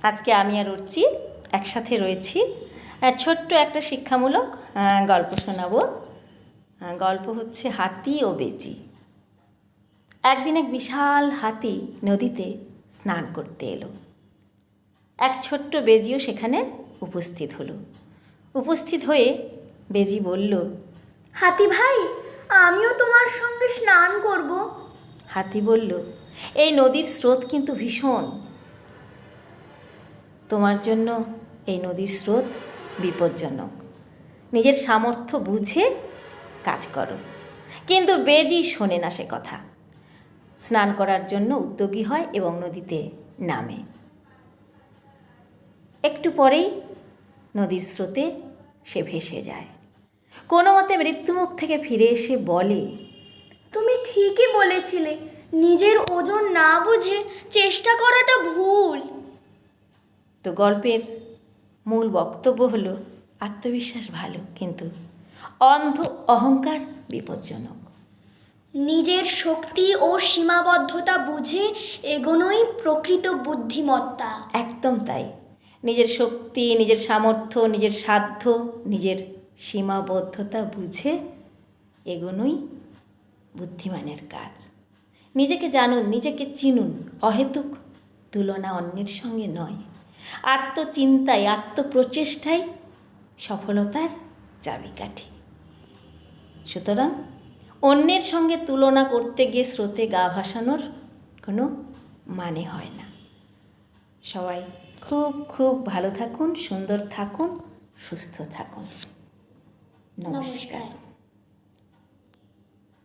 আজকে আমি আর উঠছি একসাথে রয়েছি। ছোট্ট একটা শিক্ষামূলক গল্প শোনাবো। গল্প হচ্ছে হাতি ও বেজি। একদিন এক বিশাল হাতি নদীতে স্নান করতে এলো। এক ছোট্ট বেজিও সেখানে উপস্থিত হলো। উপস্থিত হয়ে বেজি বলল, হাতি ভাই, আমিও তোমার সঙ্গে স্নান করব। হাতি বলল, এই নদীর স্রোত কিন্তু ভীষণ, তোমার জন্য এই নদীর স্রোত বিপজ্জনক। নিজের সামর্থ্য বুঝে কাজ করো। কিন্তু বেজি শোনে না সে কথা। স্নান করার জন্য উদ্যোগী হয় এবং নদীতে নামে। একটু পরেই নদীর স্রোতে সে ভেসে যায়। কোনো মতে মৃত্যুমুখ থেকে ফিরে এসে বলে, তুমি ঠিকই বলেছিলে, নিজের ওজন না বুঝে চেষ্টা করাটা ভুল। তো গল্পের মূল বক্তব্য হলো, আত্মবিশ্বাস ভালো, কিন্তু অন্ধ অহংকার বিপজ্জনক। নিজের শক্তি ও সীমাবদ্ধতা বুঝে এগোনোই প্রকৃত বুদ্ধিমত্তা। একদম তাই। নিজের শক্তি, নিজের সামর্থ্য, নিজের সাধ্য, নিজের সীমাবদ্ধতা বুঝে এগোনোই বুদ্ধিমানের কাজ। নিজেকে জানুন, নিজেকে চিনুন। অহেতুক তুলনা অন্যের সঙ্গে নয়। আত্মচিন্তায়, আত্মপ্রচেষ্টায় সফলতার চাবিকাঠি। সুতরাং অন্যের সঙ্গে তুলনা করতে গিয়ে স্রোতে গা ভাসানোর কোনো মানে হয় না। সবাই খুব খুব ভালো থাকুন, সুন্দর থাকুন, সুস্থ থাকুন। নমস্কার।